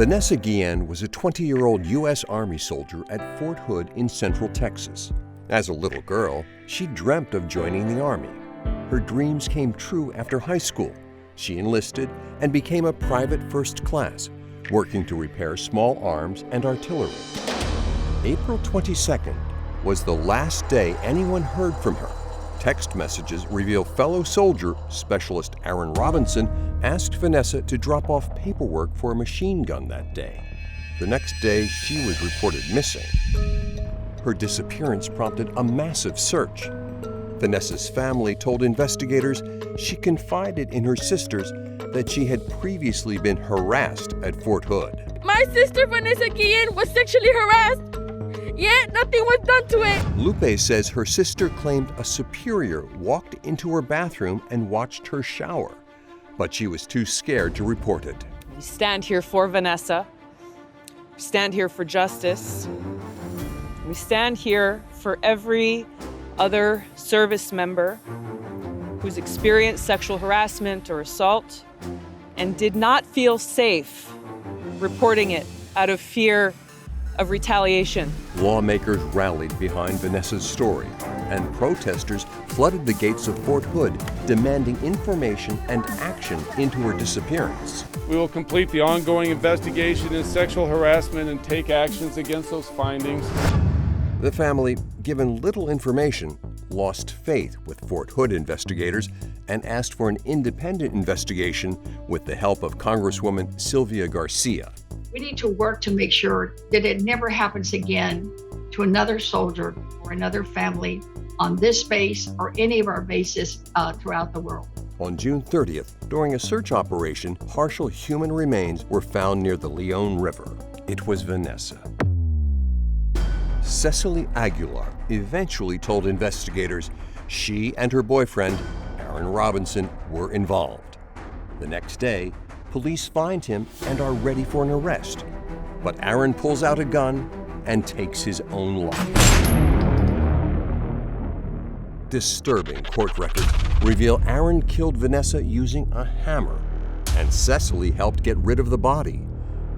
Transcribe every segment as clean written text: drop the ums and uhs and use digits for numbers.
Vanessa Guillen was a 20-year-old U.S. Army soldier at Fort Hood in Central Texas. As a little girl, she dreamt of joining the Army. Her dreams came true after high school. She enlisted and became a private first class, working to repair small arms and artillery. April 22nd was the last day anyone heard from her. Text messages reveal fellow soldier, Specialist Aaron Robinson, asked Vanessa to drop off paperwork for a machine gun that day. The next day, she was reported missing. Her disappearance prompted a massive search. Vanessa's family told investigators she confided in her sisters that she had previously been harassed at Fort Hood. My sister Vanessa Guillen was sexually harassed, yet nothing was done to it. Lupe says her sister claimed a superior walked into her bathroom and watched her shower, but she was too scared to report it. We stand here for Vanessa. We stand here for justice. We stand here for every other service member who's experienced sexual harassment or assault and did not feel safe reporting it out of fear of retaliation. Lawmakers rallied behind Vanessa's story, and protesters flooded the gates of Fort Hood, demanding information and action into her disappearance. We will complete the ongoing investigation in sexual harassment and take actions against those findings. The family, given little information, lost faith with Fort Hood investigators and asked for an independent investigation with the help of Congresswoman Sylvia Garcia. We need to work to make sure that it never happens again to another soldier or another family on this base or any of our bases throughout the world. On June 30th, during a search operation, partial human remains were found near the Leon River. It was Vanessa. Cecily Aguilar eventually told investigators she and her boyfriend, Aaron Robinson, were involved. The next day, police find him and are ready for an arrest. But Aaron pulls out a gun and takes his own life. Disturbing court records reveal Aaron killed Vanessa using a hammer, and Cecily helped get rid of the body.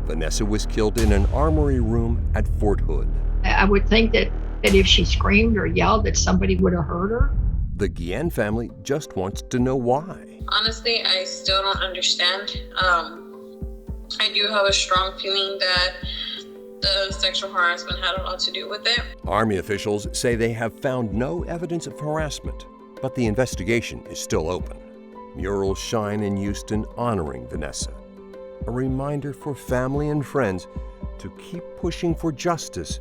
Vanessa was killed in an armory room at Fort Hood. I would think that if she screamed or yelled that somebody would have heard her. The Guillen family just wants to know why. Honestly, I still don't understand. I do have a strong feeling that the sexual harassment had a lot to do with it. Army officials say they have found no evidence of harassment, but the investigation is still open. Murals shine in Houston honoring Vanessa. A reminder for family and friends to keep pushing for justice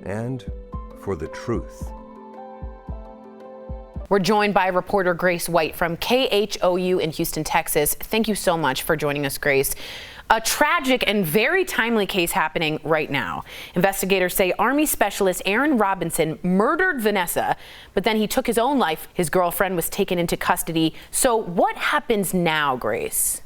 and for the truth. We're joined by reporter Grace White from KHOU in Houston, Texas. Thank you so much for joining us, Grace. A tragic and very timely case happening right now. Investigators say Army Specialist Aaron Robinson murdered Vanessa, but then he took his own life. His girlfriend was taken into custody. So what happens now, Grace?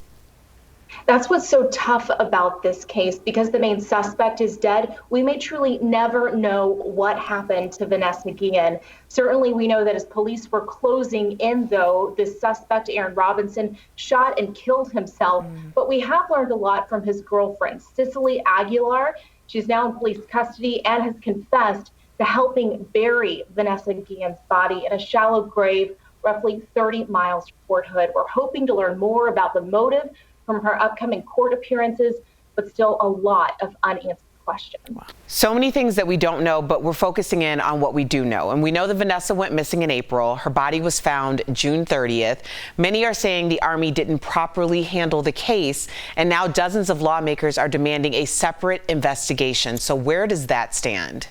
That's what's so tough about this case, because the main suspect is dead. We may truly never know what happened to Vanessa Guillen. Certainly, we know that as police were closing in, though, this suspect, Aaron Robinson, shot and killed himself. But we have learned a lot from his girlfriend, Cecily Aguilar. She's now in police custody and has confessed to helping bury Vanessa Guillen's body in a shallow grave roughly 30 miles from Fort Hood. We're hoping to learn more about the motive from her upcoming court appearances, but still a lot of unanswered questions. Wow. So many things that we don't know, but we're focusing in on what we do know. And we know that Vanessa went missing in April. Her body was found June 30th. Many are saying the Army didn't properly handle the case, and now dozens of lawmakers are demanding a separate investigation. So where does that stand?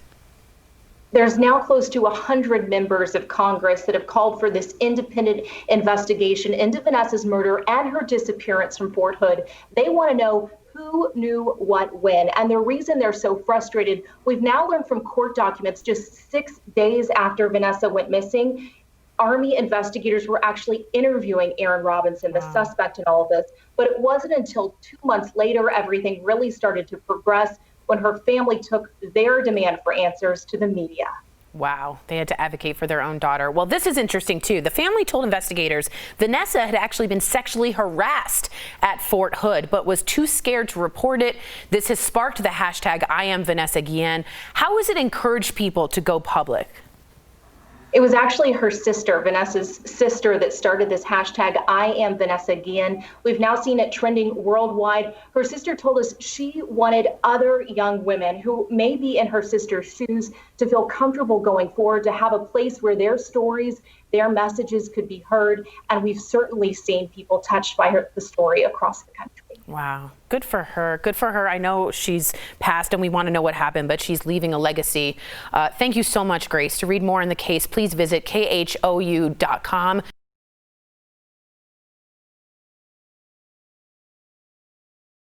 There's now close to 100 members of Congress that have called for this independent investigation into Vanessa's murder and her disappearance from Fort Hood. They want to know who knew what when. And the reason they're so frustrated, we've now learned from court documents just 6 days after Vanessa went missing, Army investigators were actually interviewing Aaron Robinson, the suspect in all of this. But it wasn't until 2 months later everything really started to progress, when her family took their demand for answers to the media. Wow, they had to advocate for their own daughter. Well, this is interesting too. The family told investigators Vanessa had actually been sexually harassed at Fort Hood, but was too scared to report it. This has sparked the hashtag I am Vanessa Guillen. How has it encouraged people to go public? It was actually her sister, Vanessa's sister, that started this hashtag, I am Vanessa Guillen. We've now seen it trending worldwide. Her sister told us she wanted other young women who may be in her sister's shoes to feel comfortable going forward, to have a place where their stories, their messages could be heard. And we've certainly seen people touched by the story across the country. Wow. Good for her. Good for her. I know she's passed and we want to know what happened, but she's leaving a legacy. Thank you so much, Grace. To read more on the case, please visit KHOU.com.